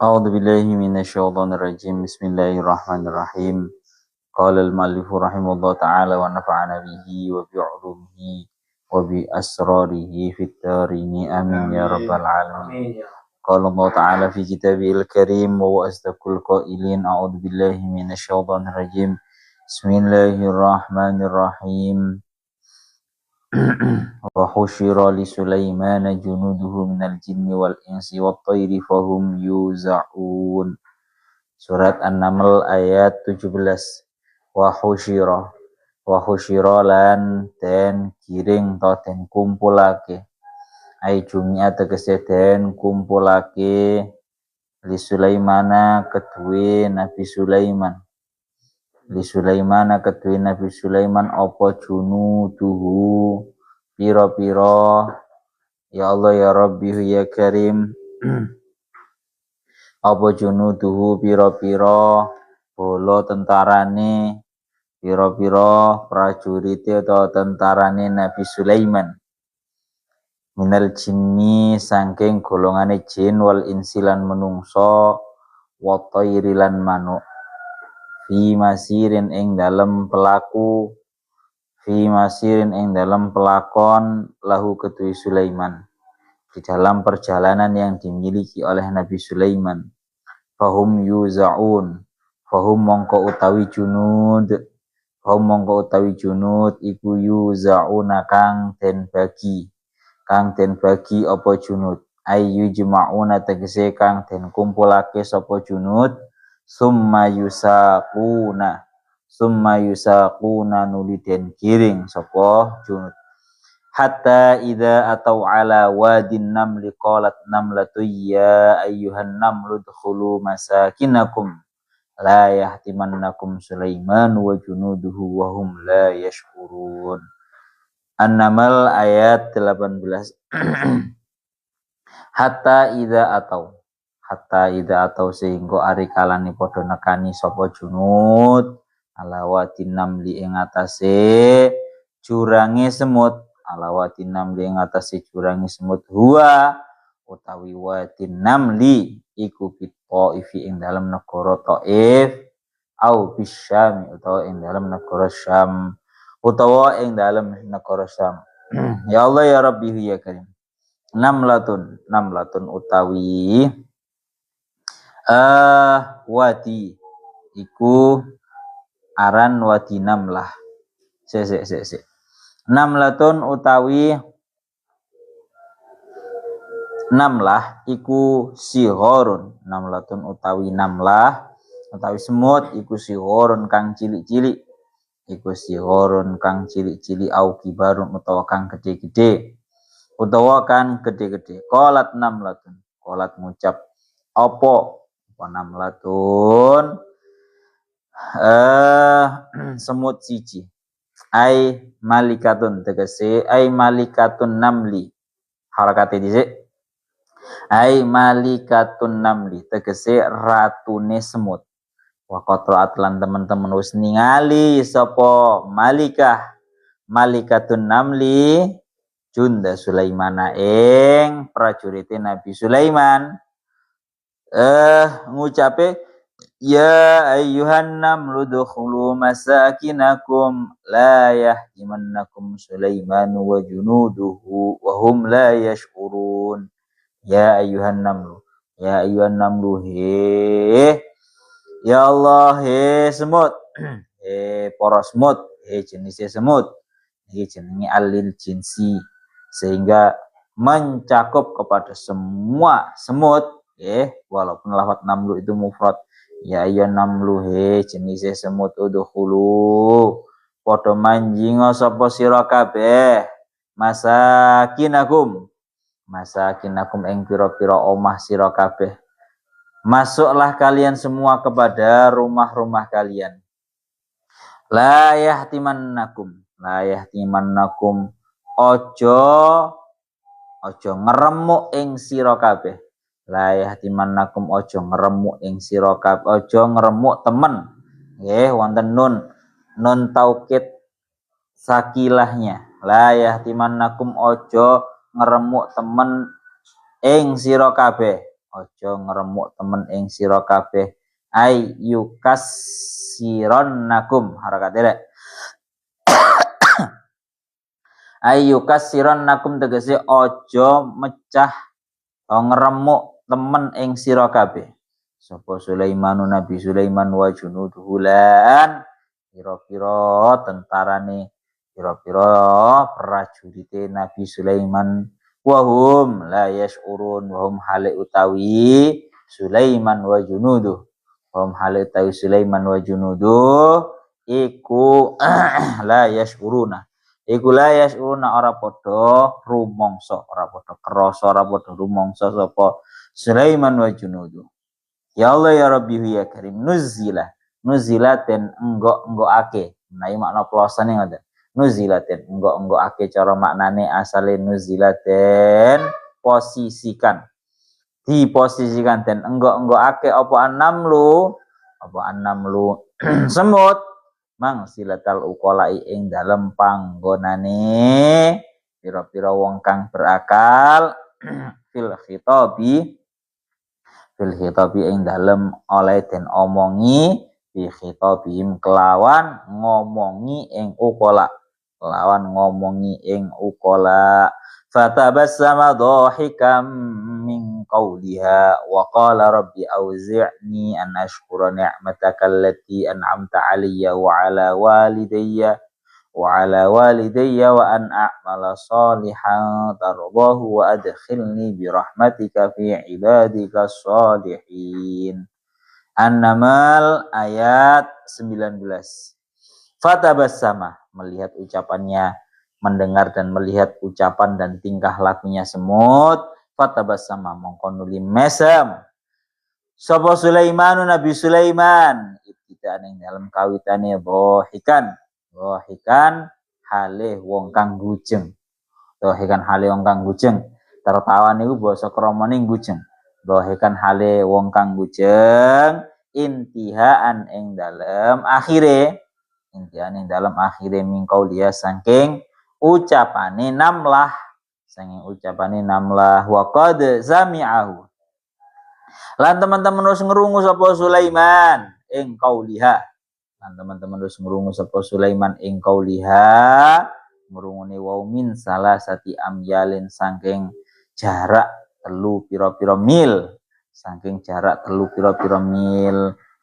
أعوذ بالله من الشيطان الرجيم بسم الله الرحمن الرحيم قال المؤلف رحمه الله تعالى ونفعنا به وبعلومه وبأسراره في الدارين آمين يا رب العالمين قال الله تعالى في كتابه الكريم وهو أصدق القائلين أعوذ بالله من الشيطان الرجيم بسم الله الرحمن الرحيم وحشر لسليمان جنوده من الجن والإنس والطير فهم يوزعون. Surat An-Naml ayat 17. Wahusyira lan den giring to den kumpulake. Ai jumia tegese den kumpulake li Sulaimana kedue Nabi Sulaiman. Li Sulaimana kedue Nabi Sulaiman apa junuduhu piro-piro ya Allah ya Rabbi ya Karim apa junuduhu piro-piro bolo tentarane piro-piro prajurite atau tentarane Nabi Sulaiman minal jinni saking golongane jin wal insilan menungso wa tayrilan manuk fi masirin ing dalem pelakon lahu kedui Sulaiman di dalam perjalanan yang dimiliki oleh Nabi Sulaiman. Fahum yuzaun fahum mongko utawi junud iku yuzauna kang den bagi apa junud ayu juma'una tegese kang den kumpulake sapa junud summa yusaquna nuli den giring sapa junud hatta idza atau ala wadin namli qalat namlatu ya ayyuhan namlu dkhulu masakinakum la yahtimannakum Sulaiman wa junuduhu wa hum la yashkurun. An-Naml ayat 18. Hatta idza atau sehingga ari kalane padha nekani sapa junud ala wadin namli ing atase jurange semut huwa utawi wadin namli iku Taif ing dalam negara Taif au bisyam utawa ing dalam negara Syam ya Allah ya Rabbi ya Karim. Namlatun utawi wadi iku aran wadi namlah namlatun utawi namlah iku sihorun namlatun utawi namlah utawi semut iku sihorun kang cilik-cilik au kibarun utawa kang gede-gede qalat namlatun ngucap apa namlatun semut siji ai malikatun tegese ai malikatun namli harakate dhisik ai malikatun namli tegese ratune semut wa qatrat lan teman-teman wis ningali sapa malikatun namli junda Sulaimana ing prajurite Nabi Sulaiman ngucape ya ayyuhan namlu dkhulu masakinakum la yahtimannakum Sulaiman wa junuduhu wa hum la yashkurun. Ya ayyuhan namlu he ya Allah he semut he para semut he jenisnya semut iki jenenge alil jinsi sehingga mencakup kepada semua semut walaupun lafaz namlu itu mufrad. Ya ayyuhan namlu he jenisnya semut udkhulu padha manjinga sapa sira kabeh masakinakum ing pira-pira omah sira kabeh. Masuklah kalian semua kepada rumah-rumah kalian. La yahtimannakum ojo ngeremuk ing sira kabeh. La yahtimannakum ojo ngeremuk ing sira kabeh, ojo ngeremuk temen. Nggih wonten nun taukid sakilahnya. La yahtimannakum ojo ngeremuk temen ing sira kabeh aja ngremuk temen ing sira kabeh ayyukassirannakum harakate rek ayyukassirannakum tegese aja mecah ngremuk temen ing sira kabeh sapa Sulaiman Nabi Sulaiman wa junuduhu lan pira-pira tentarane pira-pira prajurite Nabi Sulaiman wahum la yash'urun wahum hale utawi Sulaiman wa junuduh wahum hale utawi Sulaiman wa junuduh iku la yash'uruna iku la yash'uruna ora padha rumangsa ora padha krasa ora padha rumangsa sapa Sulaiman wa junuduh ya Allah ya Rabbi ya Karim nuzilaten enggok-enggokake menawi makna plosane ngoten nuzilaten enggok-enggokake cara maknane asale nuzilaten posisikan diposisikan den enggok-enggokake apa annamlu semut mang silatal uqolai ing dalem panggonane pira-pira wong kang berakal fil khitabi ing dalem oleh den omongi bi khitabihim kelawan ngomongi ing uqola fatabassama dhahikam min qawliha wa qala rabbi auzi'ni an ashkura ni'mataka allati an'amta 'alayya wa 'ala walidayya wa an a'mala salihan tardahu wa adkhilni bi rahmatika fi ibadika sholihin. An-Naml ayat 19. Fatabassama melihat ucapannya mendengar dan melihat ucapan dan tingkah lakunya semut fatabassama mongko nuli mesem sapa Sulaiman Nabi Sulaiman ibtidaan ing dalam kawitane dhahikan hale wong kang gujeng tertawa niku basa kramane gujeng dhahikan hale wong kang gujeng intihaan ing dalam akhire mingkau dia saking ucapane namlah wa qad zami'ahu lan teman-teman harus ngerungu sapa Sulaiman ing kauliha ngrungune wau min salasati amyalin saking jarak telu pira-pira mil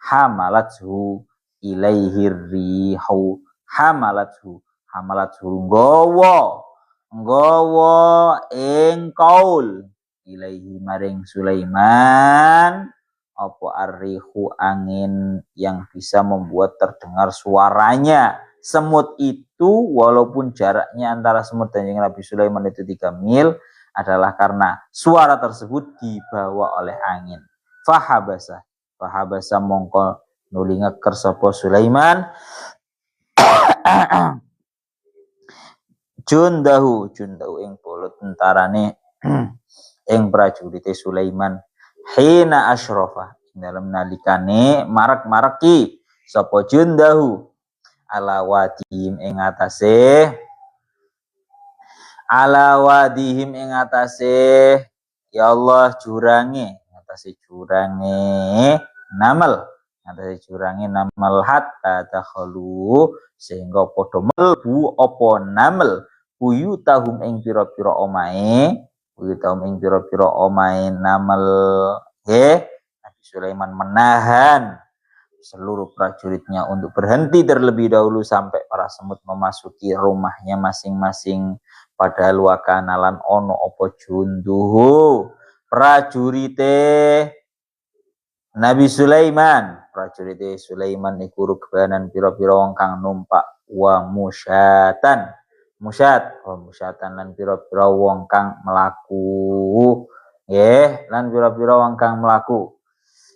hamalathu ilaihir rihu hamalathu nggawa ing kaul ilaihi maring Sulaiman apa arrihu angin yang bisa membuat terdengar suaranya semut itu walaupun jaraknya antara semut dan Nabi Sulaiman itu 3 mil adalah karena suara tersebut dibawa oleh angin fahabasa mongko nuli ngeker sapa Sulaiman jundahu ing polo tentarane ing prajurite Sulaiman hina asyrafa dalam nalikane marak-maraki sapa jundahu ala wadihim ing atase ya Allah jurange namal hatta dakhalu sehingga padha mlebu apa namel buyutahum ing pira-pira omahe namel Nabi Sulaiman menahan seluruh prajuritnya untuk berhenti terlebih dahulu sampai para semut memasuki rumahnya masing-masing padahal wakanalan ono apa junduhu prajurite Nabi Sulaiman iku rukbanan pira-pira wong kang numpak wa musyatan lan pira-pira wong kang mlaku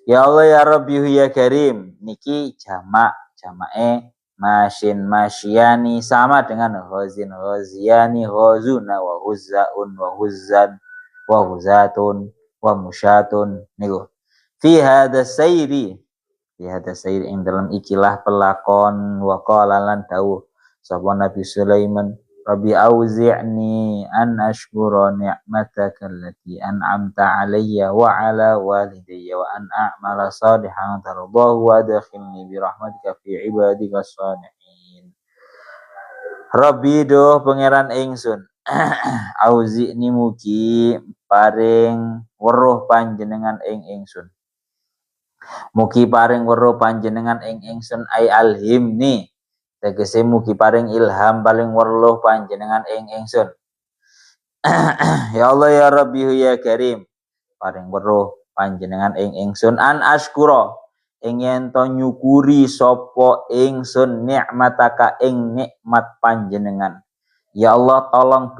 ya Allah ya Rabbi ya Karim niki jamake masyani sama dengan ghaziani ghazuna wa huzzaun wa huzzatun wa musyatun niku fi hadza sayri ing dalam ikilah pelakon wa qala lan dawuh sapa Nabi Sulaiman Rabbi auzi'ni an ashkura ni'mataka allati an'amta alayya wa ala walidayya wa an a'mala salihan tardahu wa adkhilni bi rahmatika fi ibadika shalihin. Rabbi doh pangeran ingsun auzi'ni mugi paring weruh panjenengan ing ingsun. Mugi paring weruh panjenengan ing ingsun ai alhimni. Tegese mugi paring ilham paling weruh panjenengan ing ingsun. Ya Allah ya Rabbi ya Karim, paring weruh panjenengan ing ingsun an askura ing yen to nyukuri sapa ingsun nikmataka ing nikmat panjenengan. Ya Allah tolong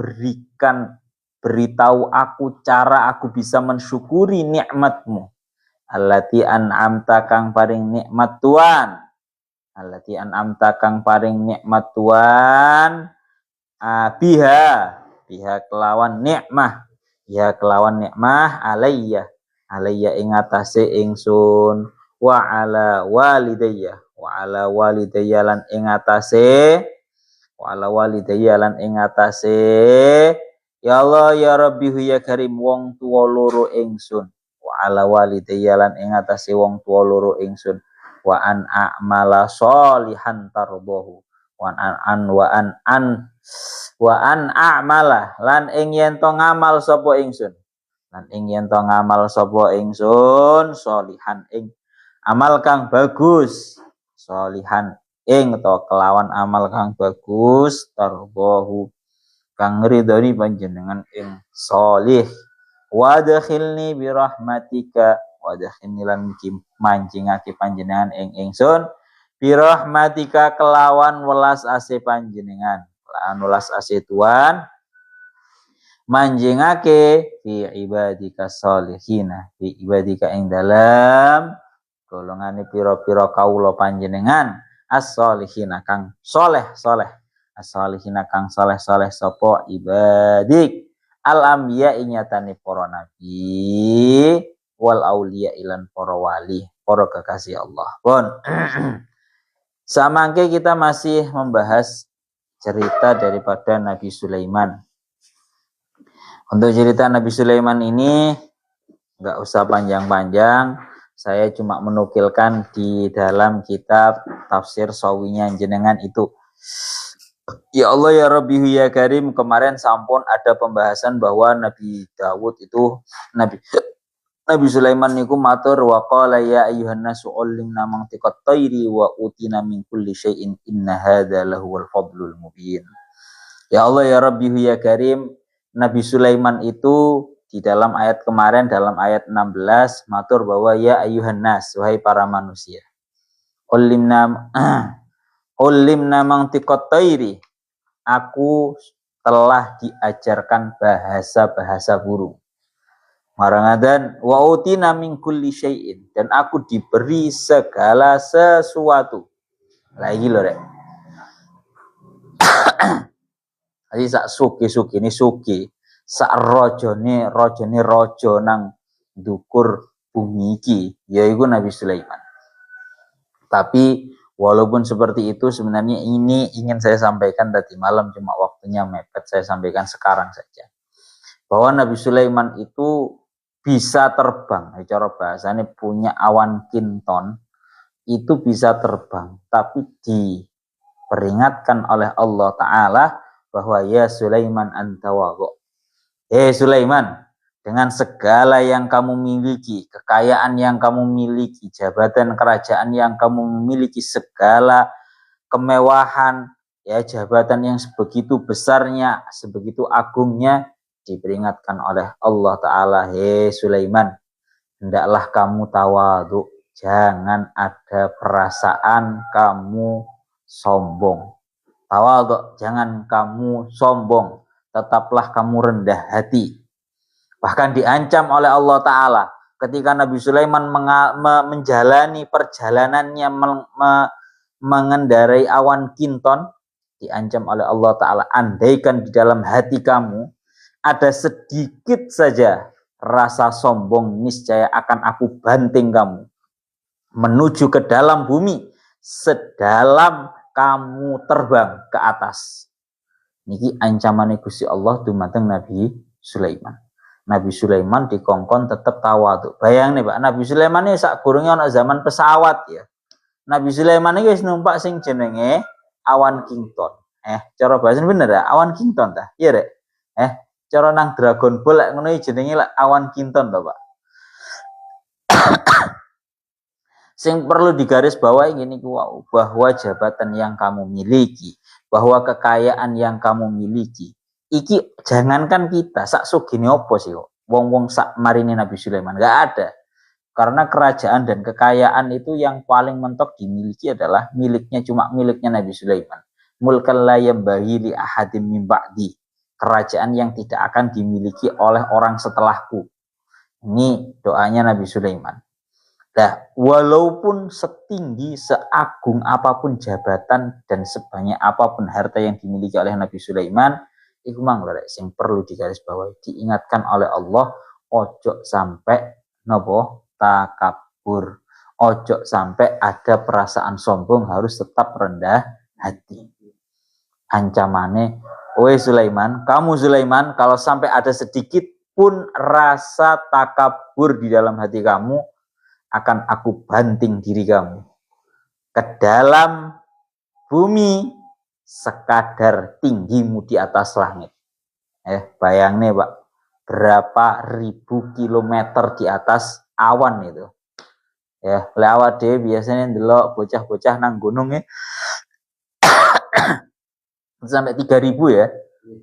beritahu aku cara aku bisa mensyukuri nikmatmu. Allati an'amta kang paring nikmat Tuhan. Allati an'amta kang paring nikmat Tuhan. Biha kelawan nikmah. Ya kelawan nikmah alayya ing atase ingsun wa ala walidayya lan ing atase ya Allah ya Rabbi ya Karim wong tuwa loro ingsun wa ala walidayya lan ing atase wong tuwa loro ingsun wa an a'mala sholihan tardahu wa an a'mala lan ing yen to ngamal sapa ingsun sholihan ing amal kang bagus sholihan ing to kelawan amal kang bagus tardahu kang ridhoni panjenengan ing sholih wadkhilni bi rahmatika wadkhilni lan manjingake panjenengan ing ingsun bi rahmatika kelawan welas ase panjenengan welas ase Tuhan manjingake fi ibadika sholihina fi ibadika ing dalam golongane pira-pira kawula panjenengan as-sholihina kang soleh as-sholihina kang soleh sapa ibadik al-anbiya inyatane para nabi wal auliya ilan para wali para kekasih Allah. Pun samangke kita masih membahas cerita daripada Nabi Sulaiman. Untuk cerita Nabi Sulaiman ini enggak usah panjang-panjang, saya cuma menukilkan di dalam kitab tafsir sawinya jenengan itu. Ya Allah ya Rabbi ya Karim, kemarin sampun ada pembahasan bahwa Nabi Dawud itu Nabi Sulaiman niku matur wa qala ya ayyuhan nasu ullimna mantiqat tayri wa utina min kulli syai'in inna hadza lahuwal fadlul mubin. Ya Allah ya Rabbi ya Karim, Nabi Sulaiman itu di dalam ayat kemarin dalam ayat 16 matur bahwa ya ayyuhan nas wahai para manusia. Ullimna mantiqat tayri. Aku telah diajarkan bahasa-bahasa burung. Marangadan wa utina min kulli syai'in dan aku diberi segala sesuatu. Lagi lho rek. Jadi sak suki ini suki, sak rojone rojo nang dukur bumi iki yaiku Nabi Sulaiman. Tapi walaupun seperti itu sebenarnya ini ingin saya sampaikan tadi malam cuma waktunya mepet, saya sampaikan sekarang saja. Bahwa Nabi Sulaiman itu bisa terbang, cara bahasanya punya awan kinton, itu bisa terbang, tapi diperingatkan oleh Allah Ta'ala bahwa ya Sulaiman anta wagho. Sulaiman, dengan segala yang kamu miliki, kekayaan yang kamu miliki, jabatan kerajaan yang kamu miliki, segala kemewahan, ya jabatan yang sebegitu besarnya, sebegitu agungnya, diperingatkan oleh Allah Ta'ala, Sulaiman, hendaklah kamu tawadhu, jangan ada perasaan kamu sombong. Tawadhu, jangan kamu sombong, tetaplah kamu rendah hati. Bahkan diancam oleh Allah Ta'ala ketika Nabi Sulaiman menjalani perjalanannya mengendarai awan kinton, diancam oleh Allah Ta'ala, andaikan di dalam hati kamu ada sedikit saja rasa sombong, niscaya akan aku banting kamu menuju ke dalam bumi sedalam kamu terbang ke atas. Niki ancamane Gusti Allah dumateng Nabi Sulaiman. Nabi Sulaiman dikongkon tetap tawadhu. Bayang nih Pak, Nabi Sulaiman ini sak gurunge ana zaman pesawat ya. Nabi Sulaiman ini wis numpak sing jenenge awan Kington. Cara bahasa bener ya, awan Kington ta? Iya rek. Cara nang Dragon Ball lek ngono jenenge awan Kington to Pak. Sing perlu digaris bawahi ngene ku bahwa jabatan yang kamu miliki, bahwa kekayaan yang kamu miliki, iki jangankan kita sak sugine opo sih kok. Wong-wong sak marine Nabi Sulaiman enggak ada. Karena kerajaan dan kekayaan itu yang paling mentok dimiliki adalah miliknya cuma miliknya Nabi Sulaiman. Mulkal la yambaghi li ahadim min ba'di. Kerajaan yang tidak akan dimiliki oleh orang setelahku. Ini doanya Nabi Sulaiman. Nah, walaupun setinggi, seagung apapun jabatan dan sebanyak apapun harta yang dimiliki oleh Nabi Sulaiman, iku mang lho sing perlu digarisbawahi, diingatkan oleh Allah, ojo sampai nopo takabur. Ojo sampai ada perasaan sombong, harus tetap rendah hati. Ancamane, woi Sulaiman, kamu Sulaiman, kalau sampai ada sedikit pun rasa takabur di dalam hati kamu, akan aku banting diri kamu ke dalam bumi sekadar tinggimu di atas langit. Bayang nih Pak, berapa ribu kilometer di atas awan itu. Ya, lewat deh biasanya ndelok bocah-bocah nang gunung sampai 3000 ya.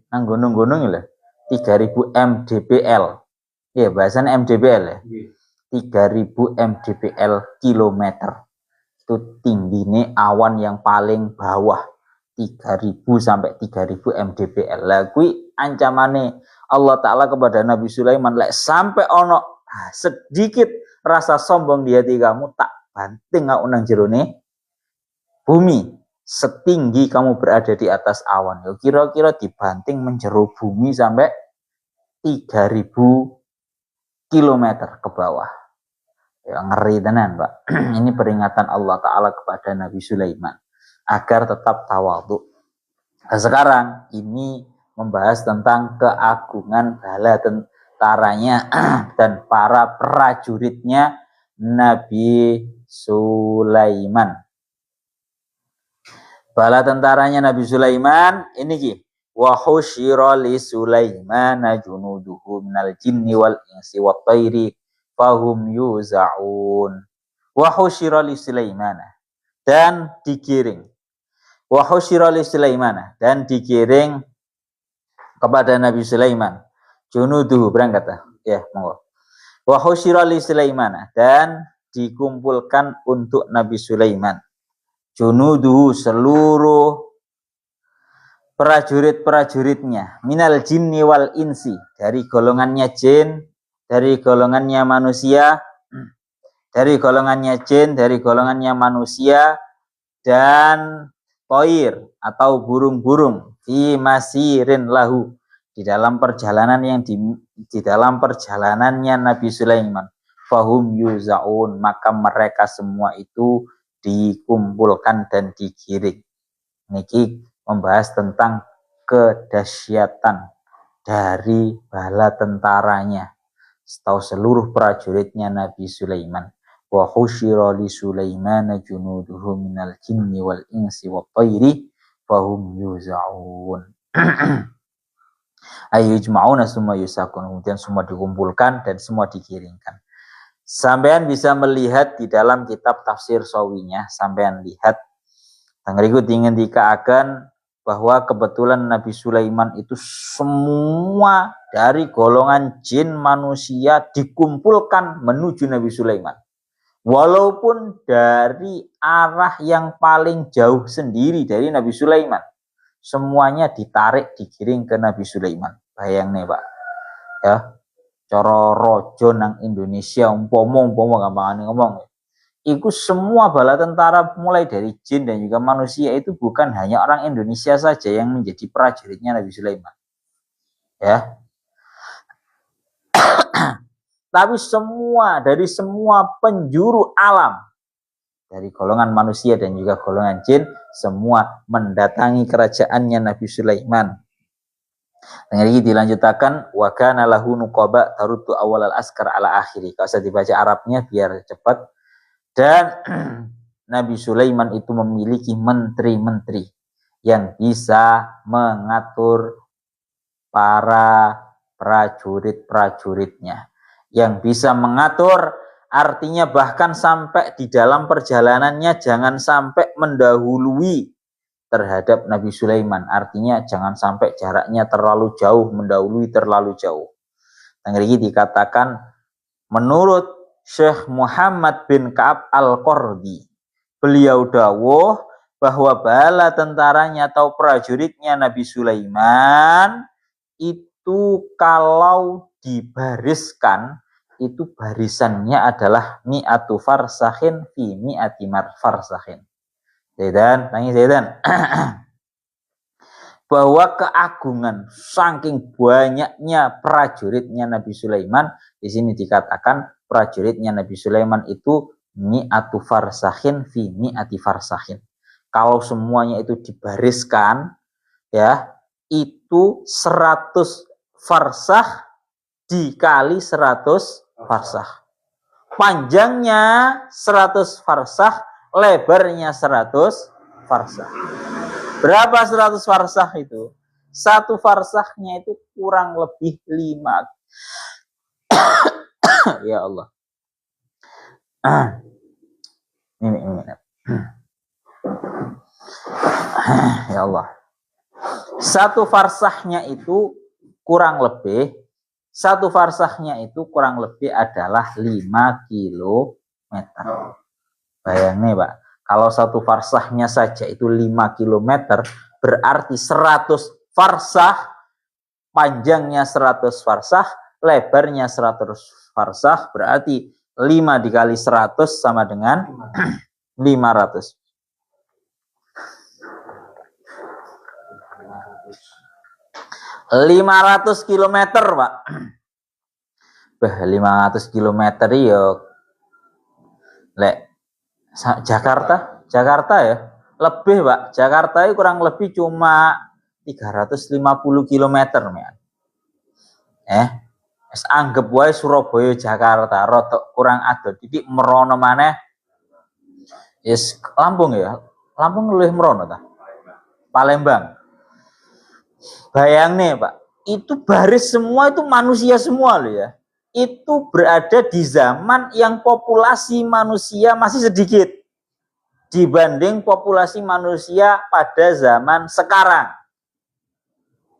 Nang gunung-gunung ya 3000 mdpl. Ya, bahasanya mdpl ya. 3000 mdpl kilometer. Itu tingginya awan yang paling bawah. 3000 sampai 3000 mdpl. Lah kuwi ancamane Allah Ta'ala kepada Nabi Sulaiman, lek sampai ono sedikit rasa sombong di hati kamu, tak banting aku nang jerone bumi setinggi kamu berada di atas awan. Ya kira-kira dibanting menjero bumi sampai 3000 kilometer ke bawah. Ya ngeri tenan Pak. Ini peringatan Allah Ta'ala kepada Nabi Sulaiman agar tetap tawadhu. Nah, sekarang ini membahas tentang keagungan bala tentaranya dan para prajuritnya Nabi Sulaiman. Bala tentaranya Nabi Sulaiman ini ki wa husyira li Sulaiman junuduhu minal jinni wal insi wat thairi fahum yuzaun. Wa husyira li Sulaiman, dan digiring. Wa husyira li Sulaiman, dan digiring kepada Nabi Sulaiman. Junuduhu, berangkat ya monggo. Wa husyira li Sulaiman, dan dikumpulkan untuk Nabi Sulaiman. Junuduhu, seluruh prajurit-prajuritnya, minal jinni wal insi, dari golongannya jin, dari golongannya manusia, dari golongannya jin, dari golongannya manusia, dan toir atau burung-burung, fi masirin lahu, di dalam perjalanan yang di dalam perjalanannya Nabi Sulaiman. Fahum yuzaun, maka mereka semua itu dikumpulkan dan digiring. Niki membahas tentang kedahsyatan dari bala tentaranya, atau seluruh prajuritnya Nabi Sulaiman. Wa husyira li Sulaiman junuduhu minal jinni wal insi wat thairi fahum yuzaun. Ayyujma'una summa yusakun, kemudian semua dikumpulkan dan semua dikiringkan. Sampean bisa melihat di dalam kitab tafsir Sawinya, sampean lihat tangriku ingin dikaakan bahwa kebetulan Nabi Sulaiman itu semua dari golongan jin manusia dikumpulkan menuju Nabi Sulaiman. Walaupun dari arah yang paling jauh sendiri dari Nabi Sulaiman, semuanya ditarik, digiring ke Nabi Sulaiman. Bayang nih Pak, ya, cara rojo nang Indonesia umpama gampangane ngomong. Itu semua bala tentara mulai dari jin dan juga manusia itu bukan hanya orang Indonesia saja yang menjadi prajuritnya Nabi Sulaiman. Ya. Tapi semua, dari semua penjuru alam, dari golongan manusia dan juga golongan jin, semua mendatangi kerajaannya Nabi Sulaiman. Dengan ini dilanjutkan wa kana lahu nuqaba taruddu awal al-askar ala akhiri. Kalau saya dibaca Arabnya biar cepat. Dan Nabi Sulaiman itu memiliki menteri-menteri yang bisa mengatur para prajurit-prajuritnya. Yang bisa mengatur artinya bahkan sampai di dalam perjalanannya jangan sampai mendahului terhadap Nabi Sulaiman. Artinya jangan sampai jaraknya terlalu jauh, mendahului terlalu jauh. Yang ini dikatakan menurut Syekh Muhammad bin Ka'ab Al-Qardi, beliau dawuh bahwa bala tentaranya atau prajuritnya Nabi Sulaiman itu kalau dibariskan itu barisannya adalah mi'atu farsakhin fi mi'ati farsakhin. Zaidan, tanya Zaidan. Bahwa keagungan saking banyaknya prajuritnya Nabi Sulaiman, di sini dikatakan prajuritnya Nabi Sulaiman itu mi'atu farsakhin fi mi'ati farsakhin. Kalau semuanya itu dibariskan ya, itu 100 farsakh dikali 100 farsakh. Panjangnya 100 farsakh, lebarnya 100 farsakh. Berapa 100 farsakh itu? Satu farsakhnya itu kurang lebih 5. Ya Allah. Ini. Ya Allah. Satu farsakhnya itu kurang lebih adalah 5 kilometer. Bayangin Pak, kalau satu farsahnya saja itu 5 kilometer, berarti 100 farsah, panjangnya 100 farsah, lebarnya 100 farsah, berarti 5 dikali 100 sama dengan 500. 500 kilometer, Pak. 500 kilometer ya. Lek Jakarta ya. Lebih, Pak. Jakarta itu kurang lebih cuma 350 kilometer, men. Anggap wae Surabaya Jakarta rotok kurang adot titik merono maneh. Lampung ya. Lampung luwih merono ta? Palembang. Bayang nih Pak, itu baris semua itu manusia semua loh ya. Itu berada di zaman yang populasi manusia masih sedikit dibanding populasi manusia pada zaman sekarang.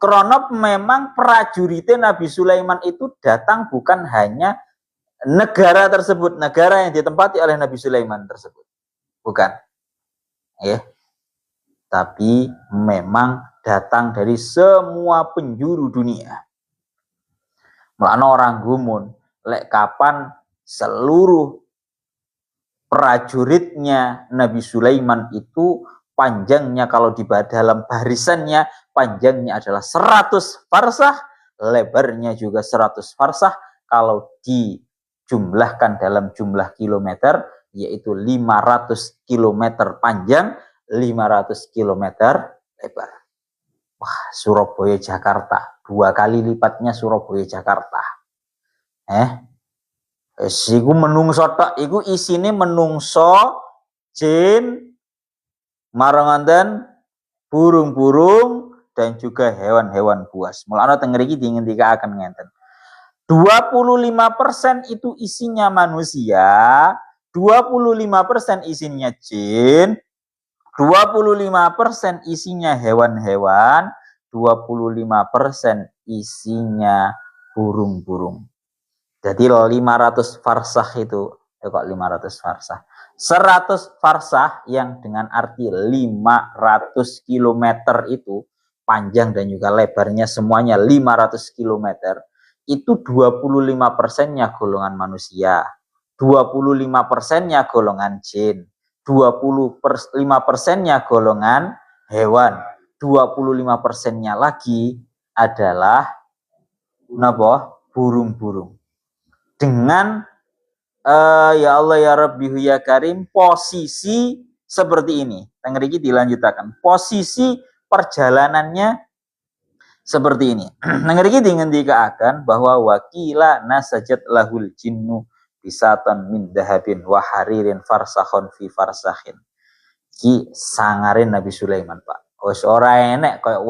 Krono memang prajuritnya Nabi Sulaiman itu datang bukan hanya negara tersebut, negara yang ditempati oleh Nabi Sulaiman tersebut. Bukan. Ya. Tapi memang datang dari semua penjuru dunia. Mulane orang gumun, lek kapan seluruh prajuritnya Nabi Sulaiman itu panjangnya kalau di dalam barisannya panjangnya adalah 100 farsah, lebarnya juga 100 farsah, kalau dijumlahkan dalam jumlah kilometer yaitu 500 kilometer panjang, 500 kilometer lebar. Wah, Surabaya Jakarta 2 kali lipatnya Surabaya Jakarta. Iku menungso tok, iku isine menungso, jin, maranganten, burung-burung dan juga hewan-hewan buas. Mulane teng mriki dingendikaken ngenten. 25% itu isinya manusia, 25% isinya jin, 25% isinya hewan-hewan, 25% isinya burung-burung. Jadi 500 farsah itu, kok 500 farsah? 100 farsah yang dengan arti 500 kilometer itu, panjang dan juga lebarnya semuanya 500 kilometer, itu 25%-nya golongan manusia, 25%-nya golongan jin, 25%-nya golongan hewan, 25%-nya lagi adalah burung-burung. Dengan ya Allah ya Rabbi ya Karim posisi seperti ini. Tengriki dilanjutkan. Posisi perjalanannya seperti ini. Ngerti ngendikaaken bahwa wakila nasajat lahul jinnu bisatan min dahabin wa haririn farsakhon fi farsakhin. Ki sangarin Nabi Sulaiman, Pak. Wis ora enek koyo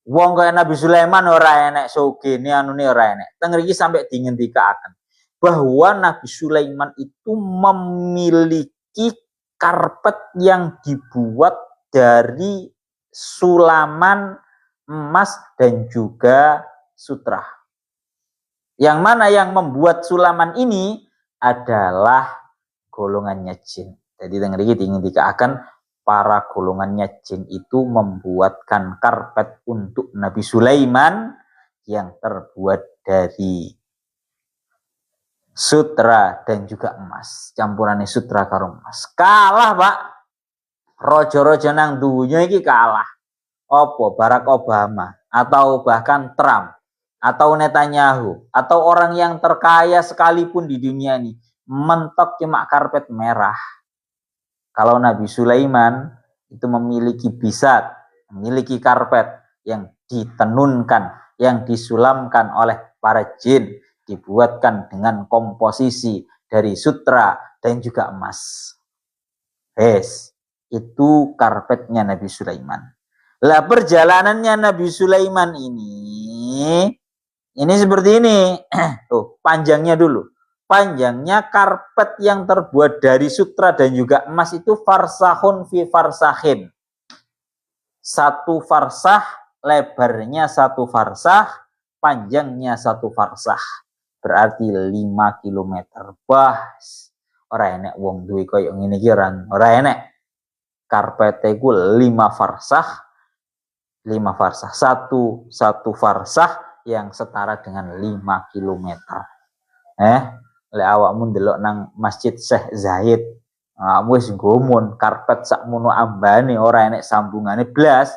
wong kaya Nabi Sulaiman ora enek sugene anune ora enek. Teng mriki sampai dingendikaaken bahwa Nabi Sulaiman itu memiliki karpet yang dibuat dari sulaman emas dan juga sutra. Yang mana yang membuat sulaman ini adalah golongannya jin. Jadi teng mriki dingendikaaken para golongannya jin itu membuatkan karpet untuk Nabi Sulaiman yang terbuat dari sutra dan juga emas. Campurannya sutra karo emas. Kalah, Pak. Rojo-rojo nang dunya iki kalah. Apa Barack Obama atau bahkan Trump atau Netanyahu atau orang yang terkaya sekalipun di dunia ini mentok cuma karpet merah. Kalau Nabi Sulaiman itu memiliki bisat, memiliki karpet yang ditenunkan, yang disulamkan oleh para jin, dibuatkan dengan komposisi dari sutra dan juga emas. Itu karpetnya Nabi Sulaiman. Lah perjalanannya Nabi Sulaiman ini seperti ini. Tuh, panjangnya dulu. Panjangnya karpet yang terbuat dari sutra dan juga emas itu farsahun fi farsakhin. 1 farsah, lebarnya 1 farsah, panjangnya 1 farsah. Berarti 5 km. Bahas. Ora enek wong duwe koyo ngene iki ora enek. Karpete ku 5 farsah. 5 farsah. Satu farsah yang setara dengan 5 km. Lek awakmu ndelok nang Masjid Syekh Zayed, awakmu wis nggomun karpet sakmono ambane ora enek sambungane blas.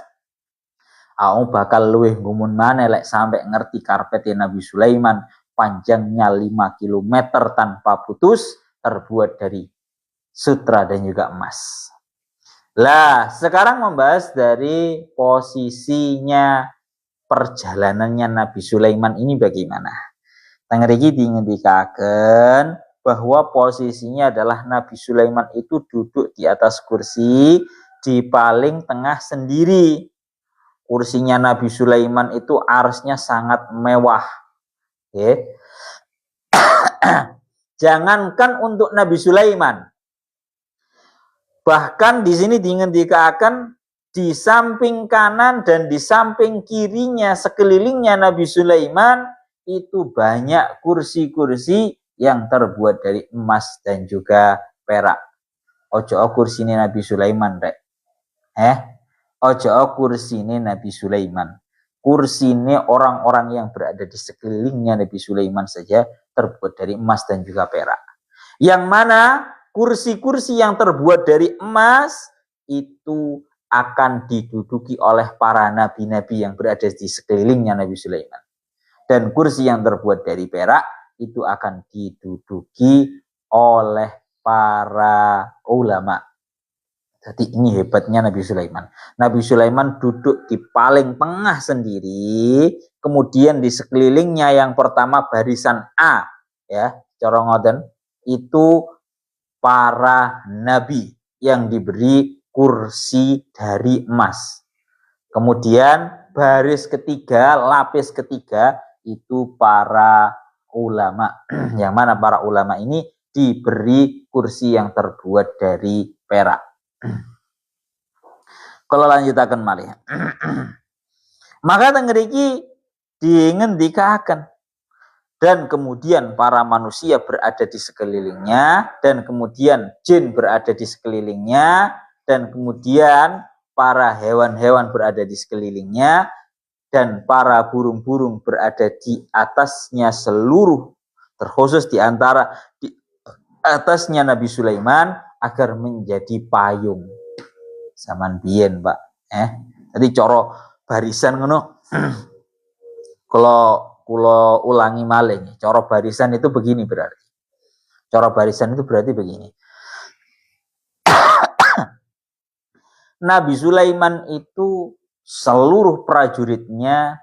Awakmu bakal luwih nggomun maneh lek sampai ngerti karpet Nabi Sulaiman panjangnya 5 km tanpa putus, terbuat dari sutra dan juga emas. Lah, sekarang membahas dari posisinya perjalanannya Nabi Sulaiman ini bagaimana? Teng mriki dingendikaken bahwa posisinya adalah Nabi Sulaiman itu duduk di atas kursi di paling tengah sendiri. Kursinya Nabi Sulaiman itu arsnya sangat mewah. Jangankan untuk Nabi Sulaiman, bahkan di sini dingendikaken di samping kanan dan di samping kirinya sekelilingnya Nabi Sulaiman itu banyak kursi-kursi yang terbuat dari emas dan juga perak. Ojo kursine Nabi Sulaiman rek. Ojo kursine Nabi Sulaiman. Kursine orang-orang yang berada di sekelilingnya Nabi Sulaiman saja terbuat dari emas dan juga perak. Yang mana kursi-kursi yang terbuat dari emas itu akan diduduki oleh para nabi-nabi yang berada di sekelilingnya Nabi Sulaiman. Dan kursi yang terbuat dari perak itu akan diduduki oleh para ulama. Jadi ini hebatnya Nabi Sulaiman. Nabi Sulaiman duduk di paling tengah sendiri, kemudian di sekelilingnya yang pertama barisan A, ya, cara ngoten, itu para nabi yang diberi kursi dari emas. Kemudian baris ketiga, lapis ketiga itu para ulama. Yang mana para ulama ini diberi kursi yang terbuat dari perak. Kalau lanjutaken malih. Maka teng mriki dingendikaken dan kemudian para manusia berada di sekelilingnya dan kemudian jin berada di sekelilingnya dan kemudian para hewan-hewan berada di sekelilingnya dan para burung-burung berada di atasnya seluruh, terkhusus di antara di atasnya Nabi Sulaiman agar menjadi payung. Zaman biyen, Pak. Jadi coro barisan ngono. Kalau ulangi maling, coro barisan itu begini berarti. Coro barisan itu berarti begini. Nabi Sulaiman itu seluruh prajuritnya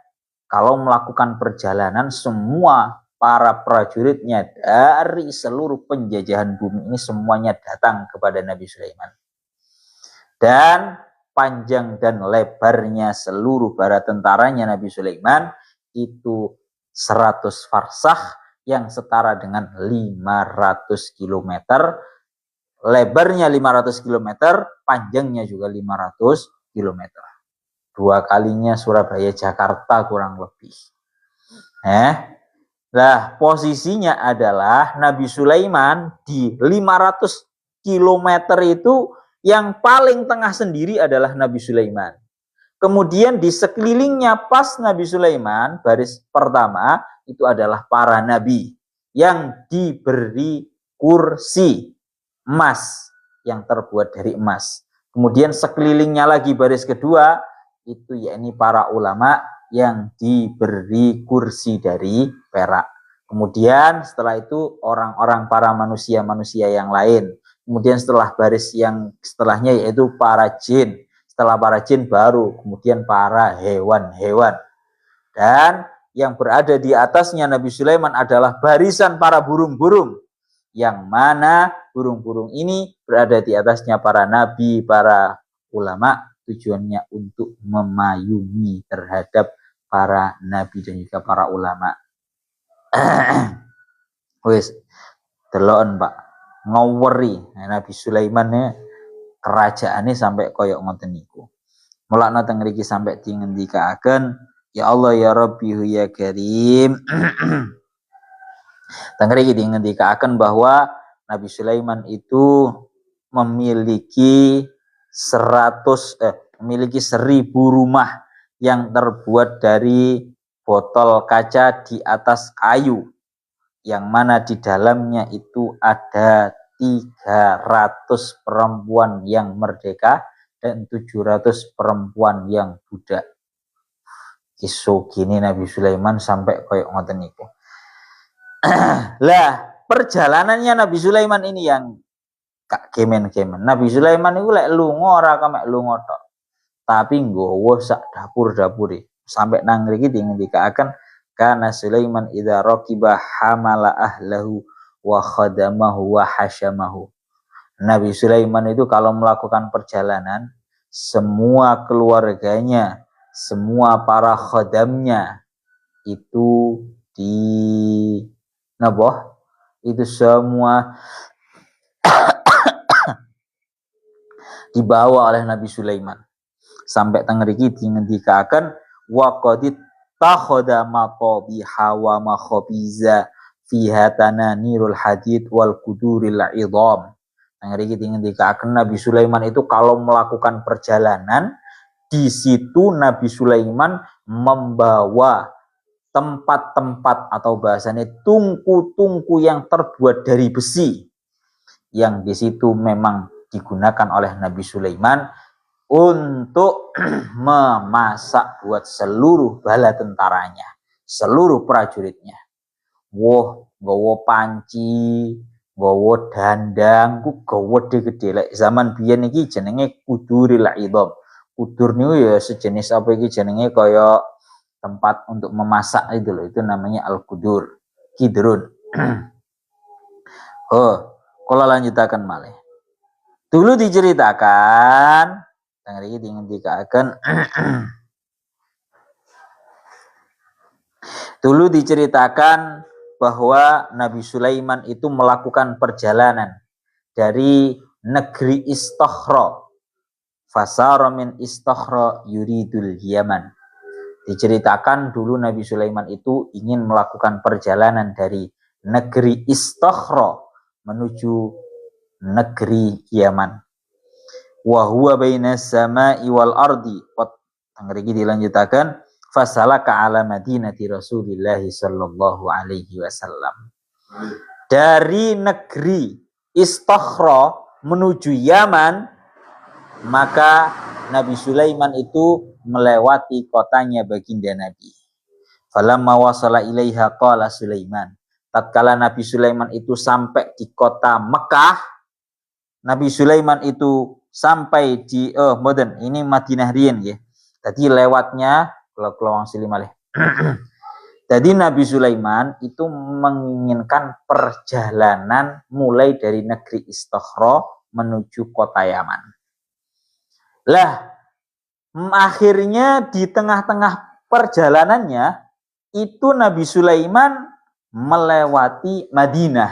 kalau melakukan perjalanan semua para prajuritnya dari seluruh penjajahan bumi ini semuanya datang kepada Nabi Sulaiman. Dan panjang dan lebarnya seluruh bala tentaranya Nabi Sulaiman itu 100 farsakh yang setara dengan 500 km. Lebarnya 500 km, panjangnya juga 500 km. 2 kalinya Surabaya Jakarta kurang lebih. Nah, posisinya adalah Nabi Sulaiman di 500 km itu yang paling tengah sendiri adalah Nabi Sulaiman. Kemudian di sekelilingnya pas Nabi Sulaiman, baris pertama itu adalah para nabi yang diberi kursi emas yang terbuat dari emas. Kemudian sekelilingnya lagi baris kedua itu yakni para ulama yang diberi kursi dari perak. Kemudian setelah itu orang-orang para manusia-manusia yang lain. Kemudian setelah baris yang setelahnya yaitu para jin. Setelah para jin baru kemudian para hewan-hewan. Dan yang berada di atasnya Nabi Sulaiman adalah barisan para burung-burung. Yang mana burung-burung ini berada di atasnya para nabi, para ulama. Tujuannya untuk memayungi terhadap para nabi dan juga para ulama. Wis deloken Pak, ngaweri Nabi Sulaiman kerajaannya sampai koyok ngoten niku. Mulakna teng mriki sampai dingendikaken, ya Allah ya Rabbi ya Karim. Teng mriki dingendikaken bahwa Nabi Sulaiman itu memiliki 1000 rumah yang terbuat dari botol kaca di atas kayu, yang mana di dalamnya itu ada 300 perempuan yang merdeka dan 700 perempuan yang budak. Kisah gini Nabi Sulaiman sampai koyok ngoten niku. Lah, perjalanannya Nabi Sulaiman ini yang gak kemen-kemen. Nabi Sulaiman itu lek lunga ora kamek lunga tok. Tapi nggawa sak dapur-dapure. Sampai nang mriki dingendikaken kana Sulaiman idza raqiba hamala ahlahu wa khadamahu wa hasyamahu. Nabi Sulaiman itu kalau melakukan perjalanan, semua keluarganya, semua para khadamnya itu itu semua dibawa oleh Nabi Sulaiman. Sampai teng mriki dingendikaken wa qadit takhadha matabiha wa makhabiza fiha tananirul hadid wal quduril idham. Teng mriki dingendikaken Nabi Sulaiman itu kalau melakukan perjalanan, di situ Nabi Sulaiman membawa tempat-tempat atau bahasanya tungku-tungku yang terbuat dari besi, yang di situ memang digunakan oleh Nabi Sulaiman untuk memasak buat seluruh bala tentaranya, seluruh prajuritnya. Gowo panci, gowo dandang, gowo gede-gede. Lek zaman biyen iki jenenge kuduril idham. Kudur niku ya sejenis apa iki jenenge kaya tempat untuk memasak itu loh. Itu namanya al-kudur. Kidrun. Kalau lanjutaken malih. Dulu diceritakan tangri dingendikaken dulu diceritakan bahwa Nabi Sulaiman itu melakukan perjalanan dari negeri Istakhra. Fasara min Istakhra yuridul Yaman. Diceritakan dulu Nabi Sulaiman itu ingin melakukan perjalanan dari negeri Istakhra menuju negeri Yaman. Wa huwa bainas samai wal ardi. Tangriki dilanjutakan fasalaka ala madinati Rasulillah sallallahu alaihi wasallam. Dari negeri Istakhra menuju Yaman, maka Nabi Sulaiman itu melewati kotanya baginda Nabi. Falamma wasala ilaiha qala Sulaiman. Tatkala Nabi Sulaiman itu sampai di kota Mekah, Nabi Sulaiman itu sampai di ini Madinah riyen nggih. Dadi lewatnya kalau wong sili malih. Jadi Nabi Sulaiman itu menginginkan perjalanan mulai dari negeri Istakhra menuju kota Yaman. Lah, akhirnya di tengah-tengah perjalanannya itu Nabi Sulaiman melewati Madinah,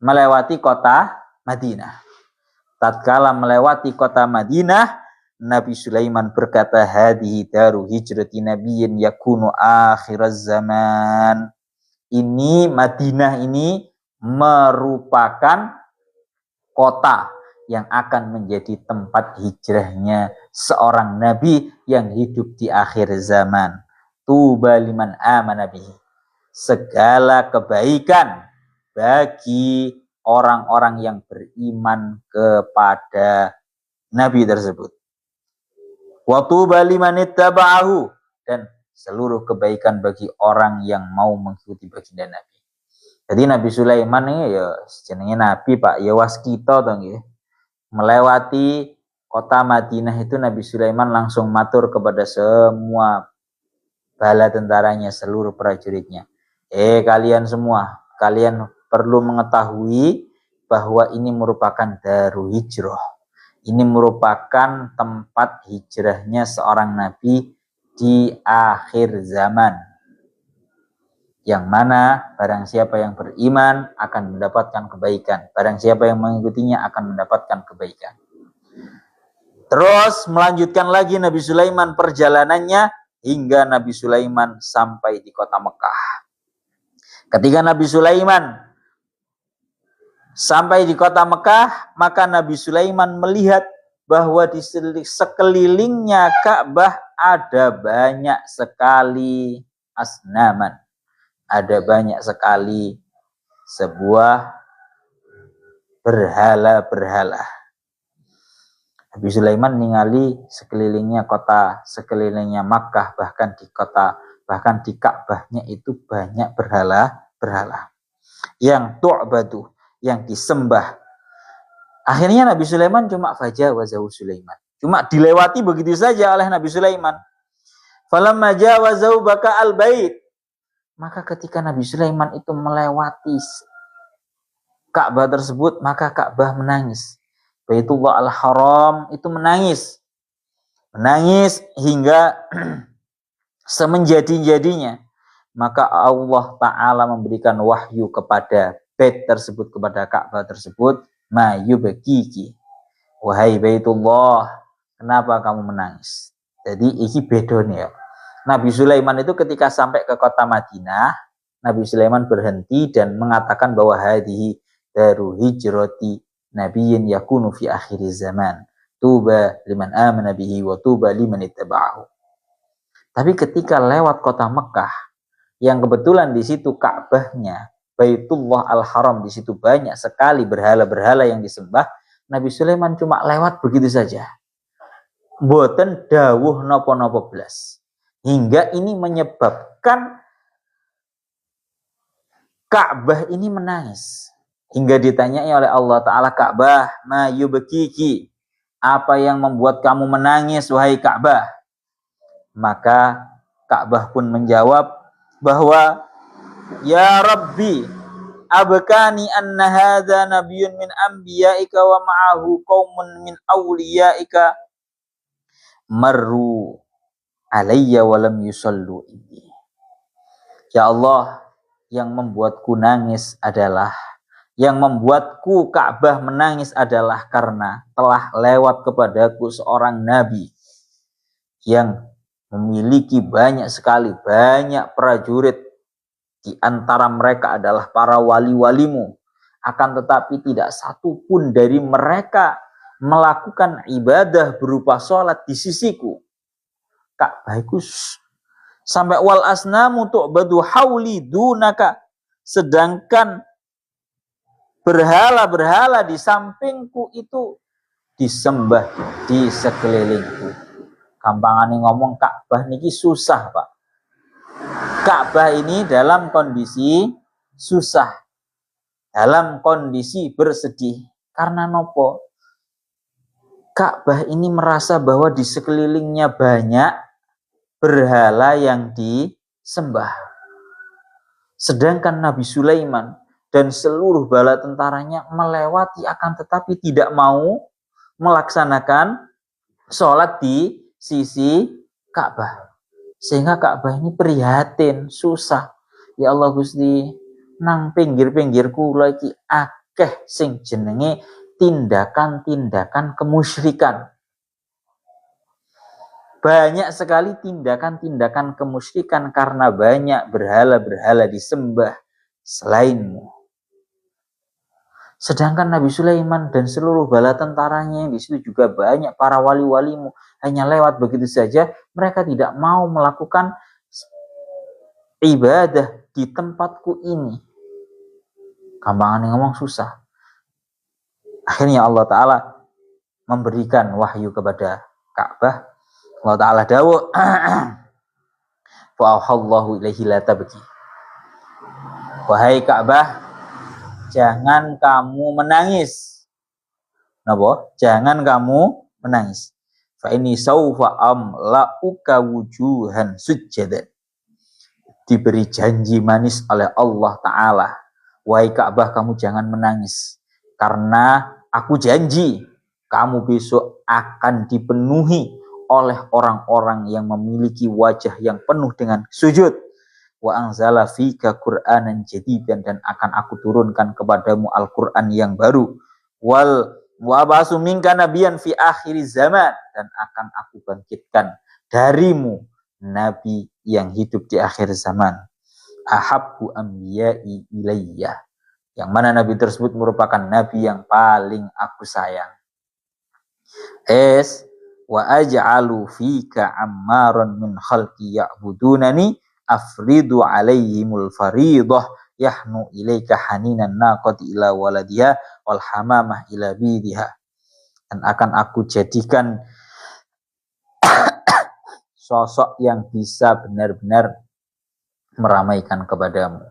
melewati kota Madinah. Tatkala melewati kota Madinah, Nabi Sulaiman berkata, hadihi daru hijrati nabiyyin yakunu akhiraz zaman. Ini Madinah ini merupakan kota yang akan menjadi tempat hijrahnya seorang nabi yang hidup di akhir zaman. Tuba liman amana bihi. Segala kebaikan bagi orang-orang yang beriman kepada nabi tersebut. Wa tuba liman ittaba'ahu, dan seluruh kebaikan bagi orang yang mau mengikuti baginda Nabi. Jadi Nabi Sulaiman ini ya jenenge nabi Pak, ya waskita to nggih. Melewati kota Madinah itu Nabi Sulaiman langsung matur kepada semua bala tentaranya, seluruh prajuritnya. Kalian semua, kalian perlu mengetahui bahwa ini merupakan Darul Hijrah. Ini merupakan tempat hijrahnya seorang nabi di akhir zaman. Yang mana barang siapa yang beriman akan mendapatkan kebaikan. Barang siapa yang mengikutinya akan mendapatkan kebaikan. Terus melanjutkan lagi Nabi Sulaiman perjalanannya hingga Nabi Sulaiman sampai di kota Mekah. Ketika Nabi Sulaiman sampai di kota Mekah, maka Nabi Sulaiman melihat bahwa di sekelilingnya Ka'bah ada banyak sekali asnaman. Ada banyak sekali sebuah berhala-berhala. Nabi Sulaiman ningali sekelilingnya kota, sekelilingnya Makkah, bahkan di Ka'bahnya itu banyak berhala-berhala yang tu'badu, yang disembah. Akhirnya Nabi Sulaiman cuma fajawazahu Sulaiman. Cuma dilewati begitu saja oleh Nabi Sulaiman. Falamma jawazahu baka al-bait. Maka ketika Nabi Sulaiman itu melewati Ka'bah tersebut, maka Ka'bah menangis. Baitullah al-Haram itu menangis. Menangis hingga semenjadi-jadinya. Maka Allah Ta'ala memberikan wahyu kepada bait tersebut, kepada Ka'bah tersebut, ma yubkiki, wahai Baitullah, kenapa kamu menangis? Jadi iki bedone ya. Nabi Sulaiman itu ketika sampai ke kota Madinah, Nabi Sulaiman berhenti dan mengatakan bahwa hadhihi daru hijrati nabiyyin yakunu fi akhir zaman. Tuba liman amana bihi wa tuba liman ittaba'ahu. Tapi ketika lewat kota Mekah, yang kebetulan di situ Ka'bahnya, Baitullah al-Haram, di situ banyak sekali berhala-berhala yang disembah, Nabi Sulaiman cuma lewat begitu saja. Mboten dawuh napa-napa blas. Hingga ini menyebabkan Ka'bah ini menangis. Hingga ditanyai oleh Allah Ta'ala, Ka'bah, ma yubkiki, apa yang membuat kamu menangis wahai Ka'bah? Maka Ka'bah pun menjawab bahwa ya Rabbi, abkani anna hadha nabiyyun min anbiya'ika wa ma'ahu qaumun min awliya'ika marru alayya wa lam yusallu inni. Ya Allah, yang membuatku nangis adalah, yang membuatku Ka'bah menangis adalah karena telah lewat kepadaku seorang nabi yang memiliki banyak sekali, banyak prajurit. Di antara mereka adalah para wali-walimu. Akan tetapi tidak satu pun dari mereka melakukan ibadah berupa sholat di sisiku. Ka'bah itu sampai wal asnamu tu'badu hauli dunaka. Sedangkan berhala-berhala di sampingku itu disembah di sekelilingku. Gampangane ngomong Ka'bah niki susah, Pak. Ka'bah ini dalam kondisi susah, dalam kondisi bersedih. Karena nopo? Ka'bah ini merasa bahwa di sekelilingnya banyak berhala yang sembah. Sedangkan Nabi Sulaiman dan seluruh bala tentaranya melewati akan tetapi tidak mau melaksanakan sholat di sisi Ka'bah. Sehingga Ka'bah ini prihatin, susah. Ya Allah Gusti, nang pinggir-pinggir kula iki akeh sing jenenge tindakan-tindakan kemusyrikan. Banyak sekali tindakan-tindakan kemusyrikan karena banyak berhala-berhala disembah selainmu. Sedangkan Nabi Sulaiman dan seluruh bala tentaranya yang di situ juga banyak para wali-walimu hanya lewat begitu saja, mereka tidak mau melakukan ibadah di tempatku ini. Gampangan ngomong susah. Akhirnya Allah Ta'ala memberikan wahyu kepada Ka'bah. Allah Ta'ala dawuh fa'auhallahu ilaihi la tabki. Wahai Ka'bah, jangan kamu menangis. Napa? Jangan kamu menangis. Fa ini saufa amla'uka wujuhan sujjadan. Diberi janji manis oleh Allah Ta'ala. Wahai Ka'bah, kamu jangan menangis. Karena aku janji kamu besok akan dipenuhi oleh orang-orang yang memiliki wajah yang penuh dengan sujud. Wa anzala fika Qur'anan jadidan, dan akan aku turunkan kepadamu Al-Qur'an yang baru. Wal wabasu minka nabiyan fi akhir zaman, dan akan aku bangkitkan darimu nabi yang hidup di akhir zaman. Ahabbu anbiya'i ilayya, yang mana nabi tersebut merupakan nabi yang paling aku sayang. Wa aj'alu fika ammaran min khalqi ya'budunani afridu alaihimul faridah yahnu ilaika haninan naqati ila waladiha wal hamamah ila bidiha. Dan akan aku jadikan sosok yang bisa benar-benar meramaikan kepadamu.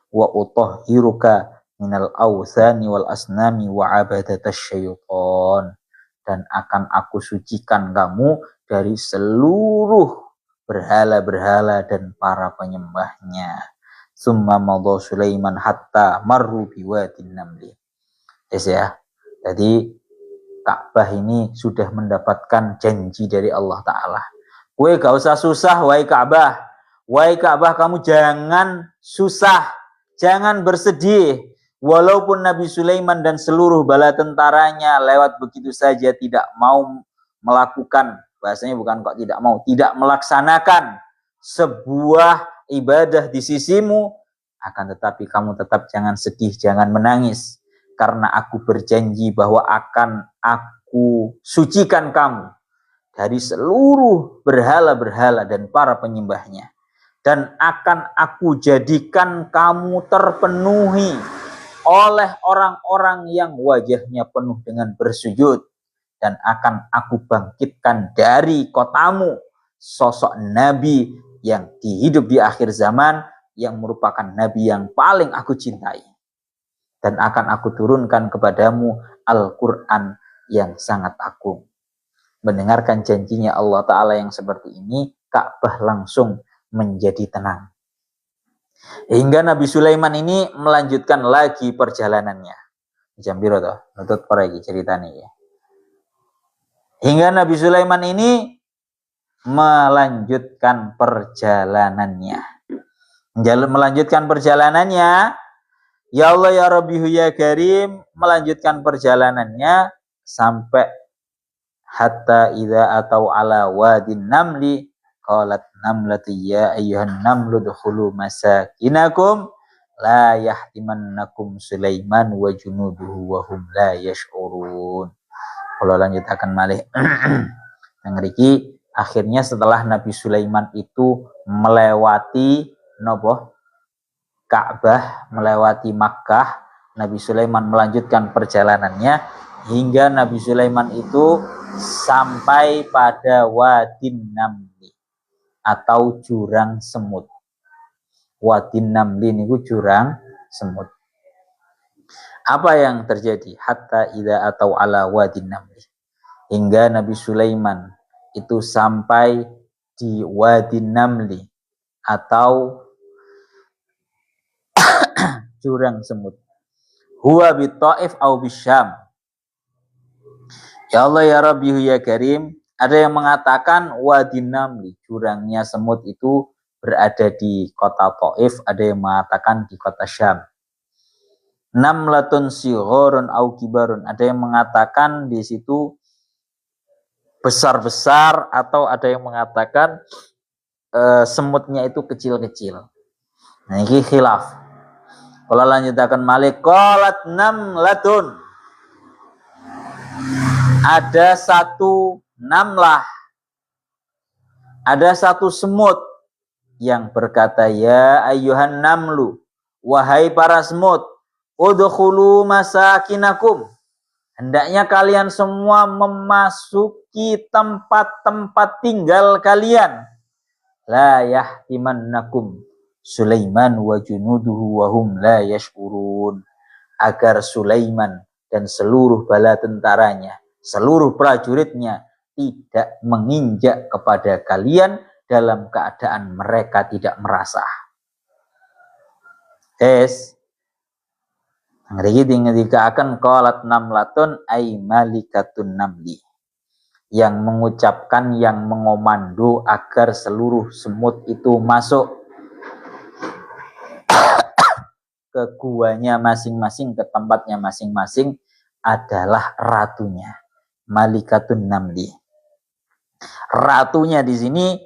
Wa utahhiruka minal awthani wal asnami wa abadatasy syaitan. Dan akan aku sucikan kamu dari seluruh berhala-berhala dan para penyembahnya. Summa madha Sulaiman hatta marru biwadin namli. Yes ya. Jadi Ka'bah ini sudah mendapatkan janji dari Allah Ta'ala. Kowe gak usah susah, wahai Ka'bah. Wahai Ka'bah, kamu jangan susah, jangan bersedih. Walaupun Nabi Sulaiman dan seluruh bala tentaranya lewat begitu saja tidak mau melakukan, bahasanya bukan kok tidak mau, tidak melaksanakan sebuah ibadah di sisimu, akan tetapi kamu tetap jangan sedih, jangan menangis. Karena aku berjanji bahwa akan aku sucikan kamu dari seluruh berhala-berhala dan para penyembahnya. Dan akan aku jadikan kamu terpenuhi oleh orang-orang yang wajahnya penuh dengan bersujud. Dan akan aku bangkitkan dari kotamu sosok nabi yang hidup di akhir zaman, yang merupakan nabi yang paling aku cintai. Dan akan aku turunkan kepadamu Al-Quran yang sangat agung. Mendengarkan janjinya Allah Ta'ala yang seperti ini, Ka'bah langsung menjadi tenang. Hingga Nabi Sulaiman ini melanjutkan lagi perjalanannya. Jam biru toh, nutut pergi ceritanya ya. Hingga Nabi Sulaiman ini melanjutkan perjalanannya. Melanjutkan perjalanannya, ya Allah ya Rabbihu ya Karim, melanjutkan perjalanannya sampai hatta idza atau ala wadin namli qalat namlatu ya ayyuhan namlu dukhulu masakinakum la yahtimannakum Sulaiman wa junuduhu wa hum la yash'urun. Kalau lanjutakan malih yang riki, akhirnya setelah Nabi Sulaiman itu melewati nopo Ka'bah, melewati Makkah, Nabi Sulaiman melanjutkan perjalanannya hingga Nabi Sulaiman itu sampai pada Wadin Namli atau jurang semut. Wadin Namli niku jurang semut. Apa yang terjadi? Hatta idza atau ala Wadin Namli. Hingga Nabi Sulaiman itu sampai di Wadin Namli atau jurang semut. Huwa bi Taif au bisyam. Ya Allah ya Rabbi ya Karim, ada yang mengatakan Wadi Namli, jurangnya semut itu berada di kota Taif, ada yang mengatakan di kota Syam. Namlatun sighorun au kibarun, ada yang mengatakan di situ besar-besar, atau ada yang mengatakan semutnya itu kecil-kecil. Nah, ini khilaf. Kalau lanjutakan Malik, qalat namlatun, ada satu namlah, ada satu semut yang berkata, ya ayyuhan namlu, wahai para semut, udkhulu masakinakum, hendaknya kalian semua memasuki tempat-tempat tinggal kalian. La yahtimannakum Sulaiman wa junuduhu wa hum la yash'urun, agar Sulaiman dan seluruh bala tentaranya, seluruh prajuritnya tidak menginjak kepada kalian dalam keadaan mereka tidak merasa. Ketika akan qalat namlatun ay malikatun namli, yang mengucapkan, yang mengomando agar seluruh semut itu masuk ke guanya masing-masing, ke tempatnya masing-masing, adalah ratunya, Malikatun Namli. Ratunya di sini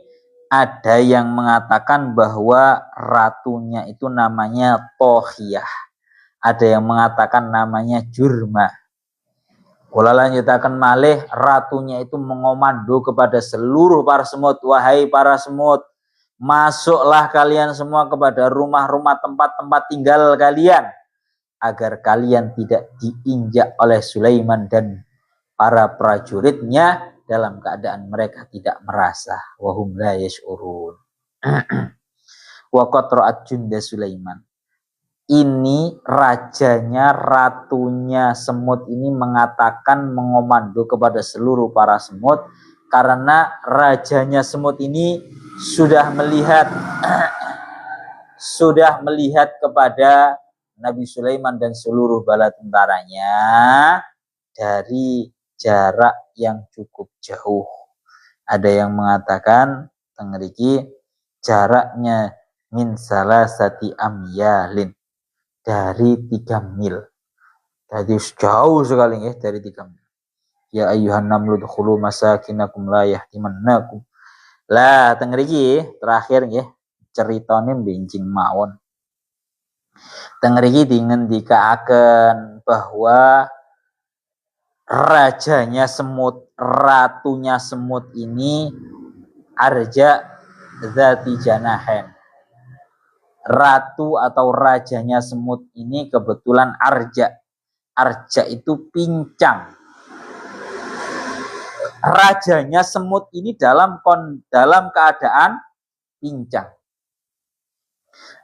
ada yang mengatakan bahwa ratunya itu namanya Tohiyah, ada yang mengatakan namanya Jurma. Kula lanjutakan malih, ratunya itu mengomando kepada seluruh para semut, wahai para semut, masuklah kalian semua kepada rumah-rumah, tempat-tempat tinggal kalian, agar kalian tidak diinjak oleh Sulaiman dan para prajuritnya dalam keadaan mereka tidak merasa. Wahum la yash'urun. Wa qatra'at junda Sulaiman. Ini rajanya, ratunya semut ini mengatakan, mengomando kepada seluruh para semut, karena rajanya semut ini sudah melihat kepada Nabi Sulaiman dan seluruh bala tentaranya dari jarak yang cukup jauh. Ada yang mengatakan tengriki jaraknya min salasati amyalin, dari 3 mil. Jadi jauh sekali ya, dari 3 mil. Ya ayyuhan namlu dkhulu masakinakum la yahtimannakum. Lah tengriki terakhir ya, ceritane benjing mawon. Tengriki dingendikaken bahwa rajanya semut, ratunya semut ini Arja dzati janahen. Ratu atau rajanya semut ini kebetulan Arja. Arja itu pincang. Rajanya semut ini dalam keadaan pincang.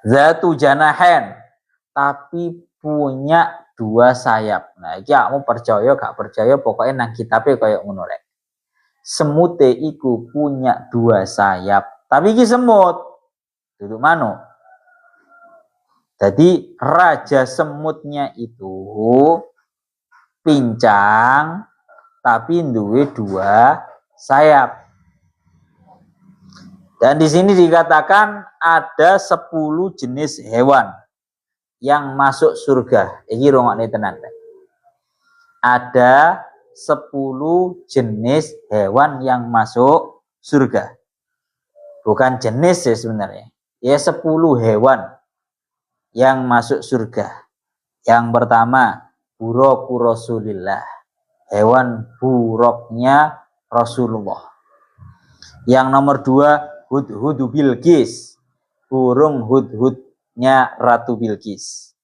Zatu janahen, tapi punya 2 sayap. Nah, iki kamu percaya gak percaya, pokoknya nang kitabe kaya ngono rek. Semute iku punya 2 sayap, tapi iki semut. Duduk mano? Jadi raja semutnya itu pincang tapi duwe 2 sayap. Dan di sini dikatakan ada 10 jenis hewan yang masuk surga. Iki rungokne tenan. Ada 10 jenis hewan yang masuk surga. Bukan jenis ya sebenarnya. Ya 10 hewan yang masuk surga. Yang pertama, buroku Rasulillah, hewan buroknya Rasulullah. Yang nomor 2, hudhudu Bilqis, burung hudhudnya Ratu Bilqis.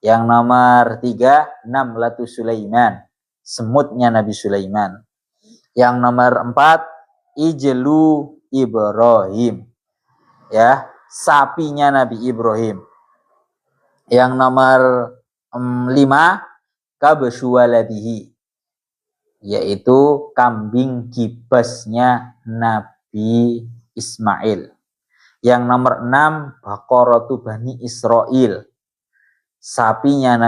Yang nomor 3, namlatu Sulaiman, semutnya Nabi Sulaiman. Yang nomor 4, ijlu Ibrahim, ya, sapinya Nabi Ibrahim. Yang nomor 5, kabshu waladihi, yaitu kambing kibasnya Nabi Ismail. Yang nomor 6 Baqaratu Bani Israil. Sapinya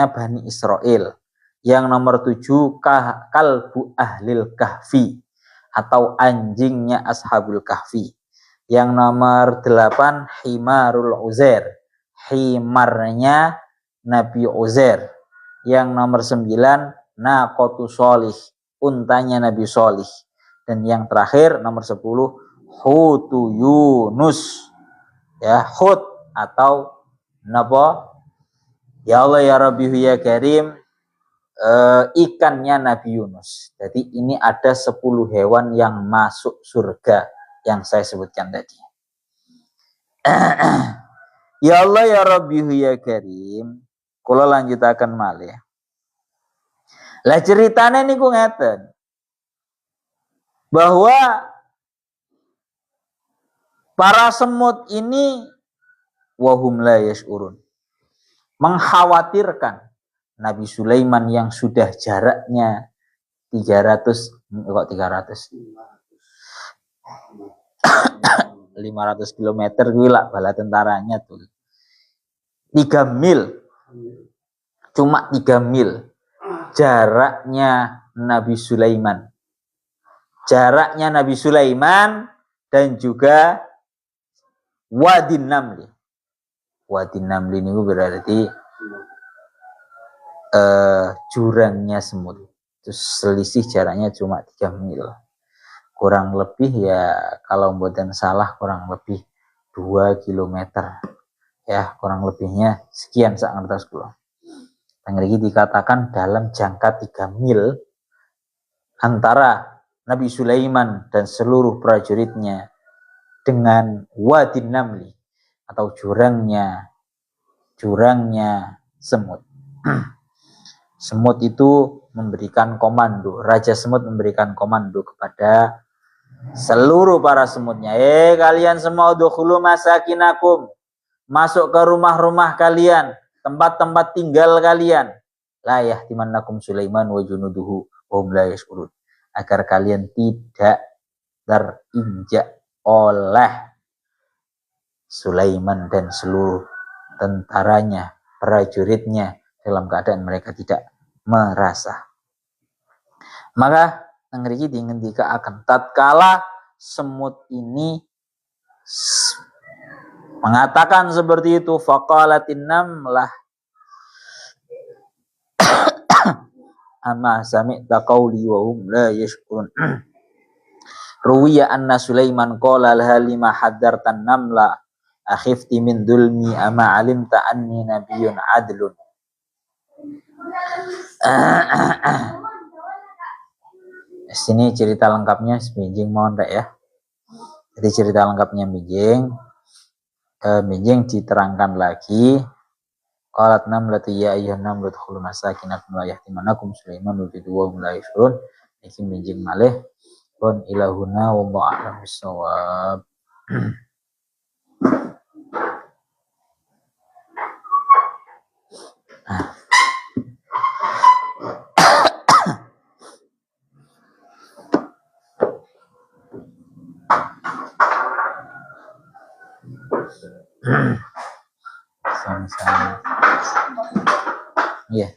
Bani Israil. Yang nomor 7 Kalbu Ahlil Kahfi atau anjingnya Ashabul Kahfi. Yang nomor 8 Himarul Uzair, himarnya Nabi Uzair. Yang nomor 9 Naqatu Sholih, untanya Nabi Sholih. Dan yang terakhir nomor 10 Hutu Yunus, ya, Hut atau napa? Ya Allah ya Rabbi ya Karim, ikannya Nabi Yunus. Jadi ini ada 10 hewan yang masuk surga yang saya sebutkan tadi. Ya Allah ya Rabbi ya Karim, kula lanjutaken malih. Lah ceritane niku ngeten. Bahwa para semut ini wahum la yash'urun, mengkhawatirkan Nabi Sulaiman yang sudah jaraknya 500 km gila bala tentaranya tuh. 3 mil. Cuma 3 mil jaraknya Nabi Sulaiman. Jaraknya Nabi Sulaiman dan juga Wadi Namli. Wadi Namli ini berarti jurangnya semut. Terus selisih jaraknya cuma 3 mil. Kurang lebih ya kalau mboten salah kurang lebih 2 kilometer. Ya, kurang lebihnya sekian sak ngertos kula. Ngriki dikatakan dalam jangka 3 mil antara Nabi Sulaiman dan seluruh prajuritnya dengan Wadi Namli atau jurangnya semut. Semut itu memberikan komando, Raja Semut memberikan komando kepada seluruh para semutnya. Kalian semua udkhulu masakinakum, masuk ke rumah-rumah kalian, tempat-tempat tinggal kalian. La yahtimannakum Sulaiman wa junuduhu wa hum la yash'urun. Agar kalian tidak terinjak oleh Sulaiman dan seluruh tentaranya, prajuritnya dalam keadaan mereka tidak merasa. Maka ngriki dingendika akan tatkala semut ini mengatakan seperti itu, faqalatin namlah amma sami'ta qawli wa hum la yashkurun. Ruwiya anna Sulaiman qala laha lima haddartan namla akhifti min dulmi ama alimta anni nabiyyun adlun. Sini cerita lengkapnya sebinjing mohon rek ya. Jadi cerita lengkapnya binjing diterangkan lagi. Qalat namlatu ya ayyuhan namlu udkhulu masakinakum wa yahtimanakum Sulaiman wa bidwa la yashurun. Iki binjing malih pun ilahuna wa ba'alam bisawab. Sama-sama. Iya,